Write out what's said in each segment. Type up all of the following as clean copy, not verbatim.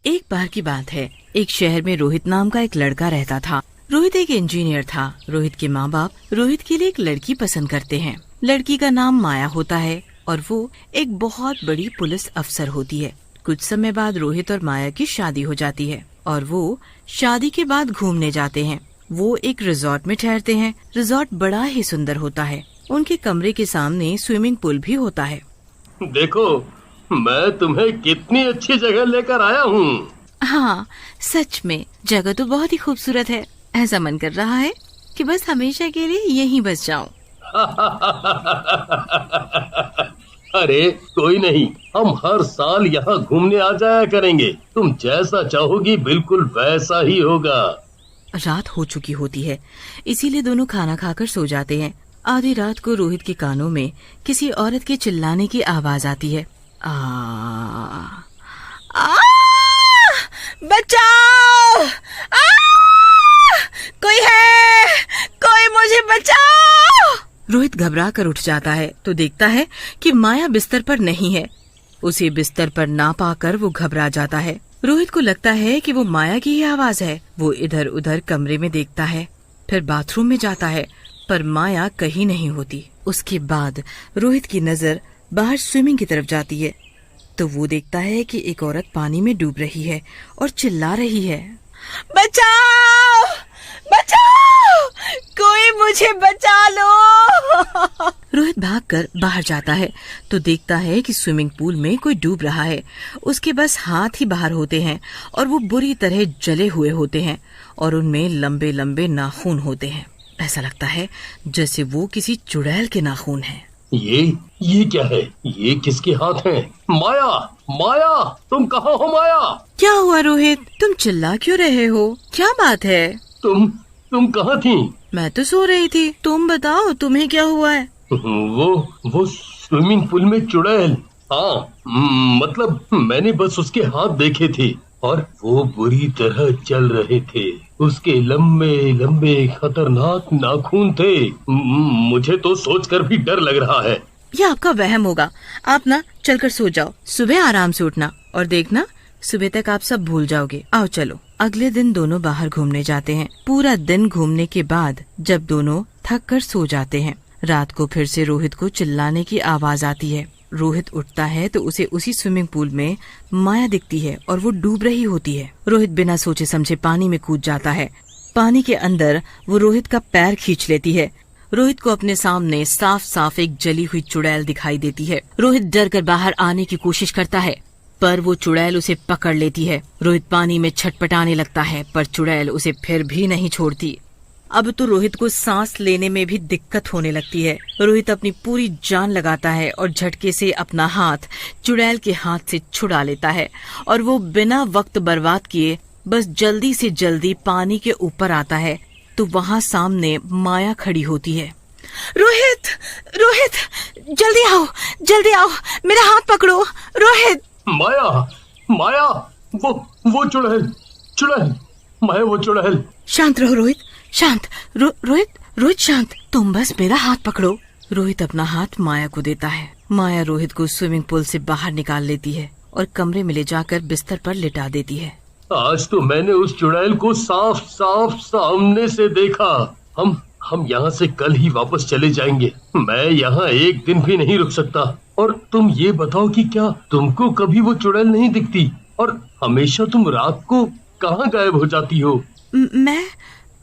एक बार की बात है, एक शहर में रोहित नाम का एक लड़का रहता था। रोहित एक इंजीनियर था। रोहित के माँ बाप रोहित के लिए एक लड़की पसंद करते हैं। लड़की का नाम माया होता है और वो एक बहुत बड़ी पुलिस अफसर होती है। कुछ समय बाद रोहित और माया की शादी हो जाती है और वो शादी के बाद घूमने जाते हैं। वो एक रिजॉर्ट में ठहरते हैं। रिजॉर्ट बड़ा ही सुंदर होता है। उनके कमरे के सामने स्विमिंग पूल भी होता है। देखो, मैं तुम्हें कितनी अच्छी जगह लेकर आया हूँ। हाँ, सच में जगह तो बहुत ही खूबसूरत है। ऐसा मन कर रहा है कि बस हमेशा के लिए यहीं बस जाऊं। अरे कोई नहीं, हम हर साल यहाँ घूमने आ जाया करेंगे। तुम जैसा चाहोगी बिल्कुल वैसा ही होगा। रात हो चुकी होती है, इसीलिए दोनों खाना खाकर सो जाते हैं। आधी रात को रोहित के कानों में किसी औरत के चिल्लाने की आवाज आती है। आ, आ, बचाओ! आ, कोई है, कोई मुझे बचाओ! रोहित घबरा कर उठ जाता है तो देखता है कि माया बिस्तर पर नहीं है। उसे बिस्तर पर ना पाकर वो घबरा जाता है। रोहित को लगता है कि वो माया की ही आवाज है। वो इधर उधर कमरे में देखता है, फिर बाथरूम में जाता है, पर माया कहीं नहीं होती। उसके बाद रोहित की नजर बाहर स्विमिंग की तरफ जाती है तो वो देखता है कि एक औरत पानी में डूब रही है और चिल्ला रही है, बचाओ! बचाओ! कोई मुझे बचा लो! रोहित भागकर बाहर जाता है तो देखता है कि स्विमिंग पूल में कोई डूब रहा है। उसके बस हाथ ही बाहर होते हैं और वो बुरी तरह जले हुए होते हैं और उनमें लंबे लंबे नाखून होते हैं। ऐसा लगता है जैसे वो किसी चुड़ैल के नाखून हैं। ये क्या है? ये किसके हाथ हैं? माया, माया, तुम कहाँ हो माया? क्या हुआ रोहित? तुम चिल्ला क्यों रहे हो? क्या बात है? तुम कहाँ थी? मैं तो सो रही थी। तुम बताओ, तुम्हें क्या हुआ है? वो स्विमिंग पूल में चुड़ैल। हाँ, मतलब मैंने बस उसके हाथ देखे थे और वो बुरी तरह जल रहे थे। उसके लंबे लंबे खतरनाक नाखून थे। मुझे तो सोचकर भी डर लग रहा है। ये आपका वहम होगा। आप ना चलकर सो जाओ, सुबह आराम से उठना और देखना सुबह तक आप सब भूल जाओगे। आओ चलो। अगले दिन दोनों बाहर घूमने जाते हैं। पूरा दिन घूमने के बाद जब दोनों थक कर सो जाते हैं, रात को फिर से रोहित को चिल्लाने की आवाज आती है। रोहित उठता है तो उसे उसी स्विमिंग पूल में माया दिखती है और वो डूब रही होती है। रोहित बिना सोचे समझे पानी में कूद जाता है। पानी के अंदर वो रोहित का पैर खींच लेती है। रोहित को अपने सामने साफ साफ एक जली हुई चुड़ैल दिखाई देती है। रोहित डर कर बाहर आने की कोशिश करता है पर वो चुड़ैल उसे पकड़ लेती है। रोहित पानी में छटपटाने लगता है पर चुड़ैल उसे फिर भी नहीं छोड़ती। अब तो रोहित को सांस लेने में भी दिक्कत होने लगती है। रोहित अपनी पूरी जान लगाता है और झटके से अपना हाथ चुड़ैल के हाथ से छुड़ा लेता है और वो बिना वक्त बर्बाद किए बस जल्दी से जल्दी पानी के ऊपर आता है तो वहाँ सामने माया खड़ी होती है। रोहित, रोहित, जल्दी आओ, मेरा हाथ पकड़ो, रोहित। माया, माया, वो चुड़ैल, माया, वो चुड़ैल। शांत रहो रोहित, शांत। रोहित शांत। तुम बस मेरा हाथ पकड़ो। रोहित अपना हाथ माया को देता है। माया रोहित को स्विमिंग पूल से बाहर निकाल लेती है और कमरे में ले जाकर बिस्तर पर लिटा देती है। आज तो मैंने उस चुड़ैल को साफ साफ सामने से देखा। हम यहाँ से कल ही वापस चले जाएंगे। मैं यहाँ एक दिन भी नहीं रुक सकता। और तुम ये बताओ कि क्या तुमको कभी वो चुड़ैल नहीं दिखती? और हमेशा तुम रात को कहाँ गायब हो जाती हो?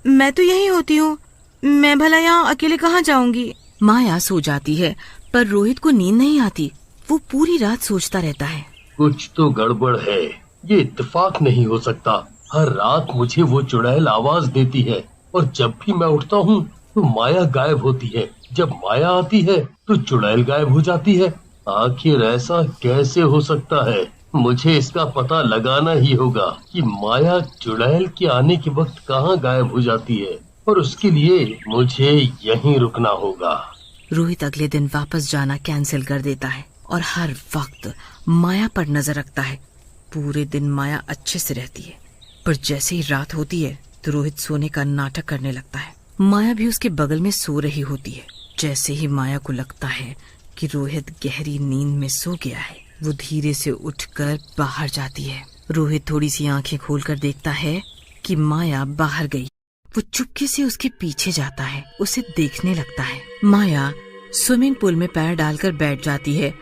मैं तो यही होती हूँ। मैं भला यहाँ अकेले कहाँ जाऊंगी? माया सो जाती है पर रोहित को नींद नहीं आती। वो पूरी रात सोचता रहता है, कुछ तो गड़बड़ है। ये इत्तेफाक नहीं हो सकता। हर रात मुझे वो चुड़ैल आवाज देती है और जब भी मैं उठता हूँ तो माया गायब होती है। जब माया आती है तो चुड़ैल गायब हो जाती है। आखिर ऐसा कैसे हो सकता है? मुझे इसका पता लगाना ही होगा कि माया चुड़ैल के आने के वक्त कहाँ गायब हो जाती है और उसके लिए मुझे यहीं रुकना होगा। रोहित अगले दिन वापस जाना कैंसिल कर देता है और हर वक्त माया पर नजर रखता है। पूरे दिन माया अच्छे से रहती है पर जैसे ही रात होती है तो रोहित सोने का नाटक करने लगता है। माया भी उसके बगल में सो रही होती है। जैसे ही माया को लगता है कि रोहित गहरी नींद में सो गया है, वो धीरे से उठकर बाहर जाती है। रोहित थोड़ी सी आंखें खोलकर देखता है कि माया बाहर गई। वो चुपके से उसके पीछे जाता है, उसे देखने लगता है। माया स्विमिंग पूल में पैर डालकर बैठ जाती है।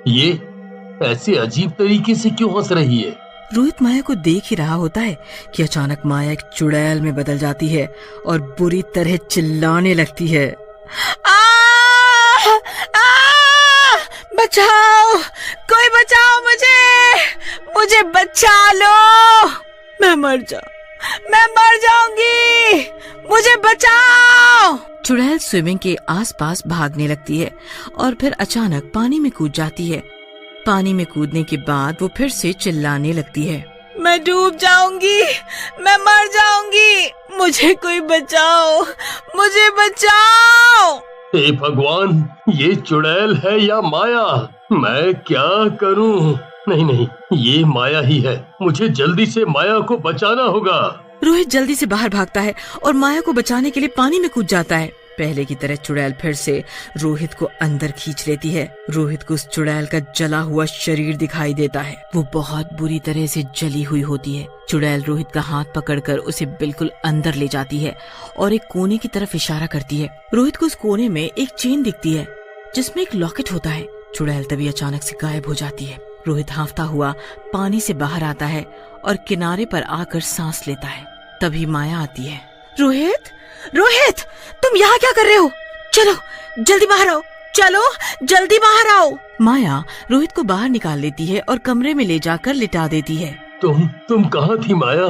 ये ऐसे अजीब तरीके से क्यों हंस रही है? रोहित माया को देख ही रहा होता है कि अचानक माया एक चुड़ैल में बदल जाती है और बुरी तरह चिल्लाने लगती है। बचाओ, कोई बचाओ मुझे बचा लो, मैं मर जाऊंगी, मुझे बचाओ। चुड़ैल स्विमिंग के आसपास भागने लगती है और फिर अचानक पानी में कूद जाती है। पानी में कूदने के बाद वो फिर से चिल्लाने लगती है, मैं डूब जाऊंगी, मैं मर जाऊंगी, मुझे कोई बचाओ, मुझे बचाओ। हे भगवान, ये चुड़ैल है या माया? मैं क्या करूं? नहीं, ये माया ही है। मुझे जल्दी से माया को बचाना होगा। रोहित जल्दी से बाहर भागता है और माया को बचाने के लिए पानी में कूद जाता है। पहले की तरह चुड़ैल फिर से रोहित को अंदर खींच लेती है। रोहित को उस चुड़ैल का जला हुआ शरीर दिखाई देता है। वो बहुत बुरी तरह से जली हुई होती है। चुड़ैल रोहित का हाथ पकड़कर उसे बिल्कुल अंदर ले जाती है और एक कोने की तरफ इशारा करती है। रोहित को उस कोने में एक चेन दिखती है जिसमें एक लॉकेट होता है। चुड़ैल तभी अचानक से गायब हो जाती है। रोहित हांफता हुआ पानी से बाहर आता है और किनारे पर आकर सांस लेता है। तभी माया आती है। रोहित, तुम यहाँ क्या कर रहे हो? चलो जल्दी बाहर आओ, चलो जल्दी बाहर आओ। माया रोहित को बाहर निकाल लेती है और कमरे में ले जाकर लिटा देती है। तुम कहाँ थी माया?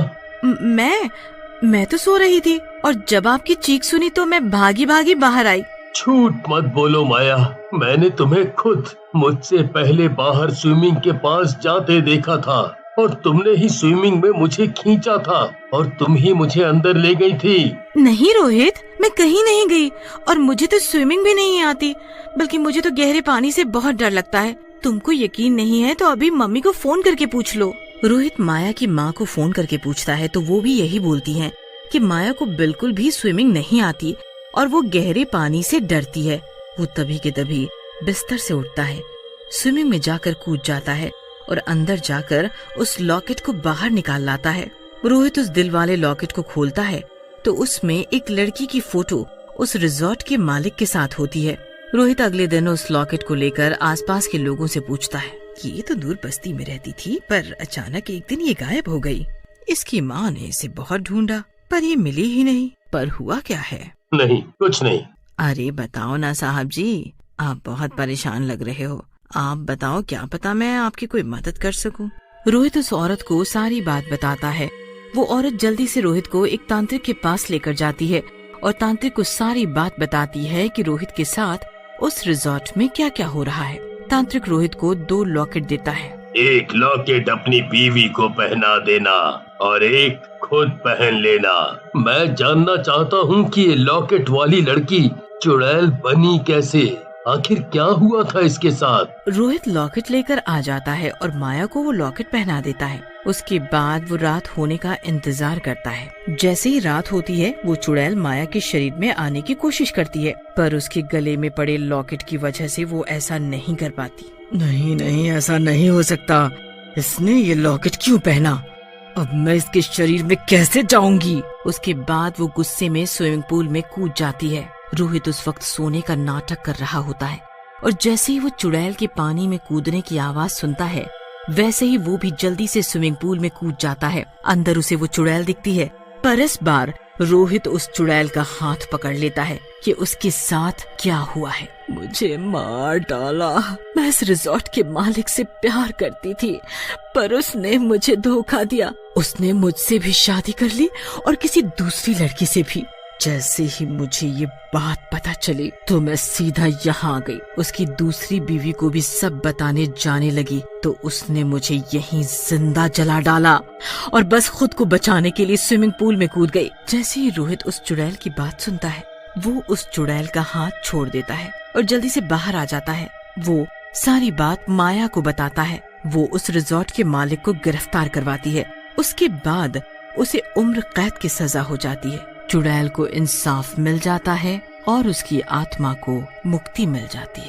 मैं तो सो रही थी और जब आपकी चीख सुनी तो मैं भागी बाहर आई। झूठ मत बोलो माया, मैंने तुम्हें खुद मुझसे पहले बाहर स्विमिंग के पास जाते देखा था और तुमने ही स्विमिंग में मुझे खींचा था और तुम ही मुझे अंदर ले गई थी। नहीं रोहित, मैं कहीं नहीं गई और मुझे तो स्विमिंग भी नहीं आती, बल्कि मुझे तो गहरे पानी से बहुत डर लगता है। तुमको यकीन नहीं है तो अभी मम्मी को फोन करके पूछ लो। रोहित माया की माँ को फोन करके पूछता है तो वो भी यही बोलती है कि माया को बिल्कुल भी स्विमिंग नहीं आती और वो गहरे पानी से डरती है। वो तभी के तभी बिस्तर से उठता है, स्विमिंग में जाकर कूद जाता है और अंदर जाकर उस लॉकेट को बाहर निकाल लाता है। रोहित उस दिल वाले लॉकेट को खोलता है तो उसमें एक लड़की की फोटो उस रिजॉर्ट के मालिक के साथ होती है। रोहित अगले दिन उस लॉकेट को लेकर आसपास के लोगों से पूछता है कि ये तो दूर बस्ती में रहती थी पर अचानक एक दिन ये गायब हो गई। इसकी माँ ने इसे बहुत ढूंढा पर ये मिली ही नहीं। पर हुआ क्या है? नहीं, कुछ नहीं। अरे बताओ ना साहब जी, आप बहुत परेशान लग रहे हो। आप बताओ, क्या पता मैं आपकी कोई मदद कर सकूं। रोहित उस औरत को सारी बात बताता है। वो औरत जल्दी से रोहित को एक तांत्रिक के पास लेकर जाती है और तांत्रिक को सारी बात बताती है कि रोहित के साथ उस रिजॉर्ट में क्या क्या हो रहा है। तांत्रिक रोहित को 2 लॉकेट देता है। एक लॉकेट अपनी बीवी को पहना देना और एक खुद पहन लेना। मैं जानना चाहता हूँ कि ये लॉकेट वाली लड़की चुड़ैल बनी कैसे? आखिर क्या हुआ था इसके साथ? रोहित लॉकेट लेकर आ जाता है और माया को वो लॉकेट पहना देता है। उसके बाद वो रात होने का इंतजार करता है। जैसे ही रात होती है वो चुड़ैल माया के शरीर में आने की कोशिश करती है पर उसके गले में पड़े लॉकेट की वजह से वो ऐसा नहीं कर पाती। नहीं, ऐसा नहीं हो सकता। इसने ये लॉकेट क्यों पहना? अब मैं इसके शरीर में कैसे जाऊंगी? उसके बाद वो गुस्से में स्विमिंग पूल में कूद जाती है। रोहित उस वक्त सोने का नाटक कर रहा होता है और जैसे ही वो चुड़ैल के पानी में कूदने की आवाज सुनता है वैसे ही वो भी जल्दी से स्विमिंग पूल में कूद जाता है। अंदर उसे वो चुड़ैल दिखती है पर इस बार रोहित उस चुड़ैल का हाथ पकड़ लेता है कि उसके साथ क्या हुआ है। मुझे मार डाला। मैं इस रिजॉर्ट के मालिक से प्यार करती थी पर उसने मुझे धोखा दिया। उसने मुझसे भी शादी कर ली और किसी दूसरी लड़की से भी। जैसे ही मुझे ये बात पता चली तो मैं सीधा यहाँ आ गई। उसकी दूसरी बीवी को भी सब बताने जाने लगी तो उसने मुझे यहीं जिंदा जला डाला और बस खुद को बचाने के लिए स्विमिंग पूल में कूद गई। जैसे ही रोहित उस चुड़ैल की बात सुनता है वो उस चुड़ैल का हाथ छोड़ देता है और जल्दी से बाहर आ जाता है। वो सारी बात माया को बताता है। वो उस रिजॉर्ट के मालिक को गिरफ्तार करवाती है। उसके बाद उसे उम्र कैद की सजा हो जाती है। चुड़ैल को इंसाफ मिल जाता है और उसकी आत्मा को मुक्ति मिल जाती है।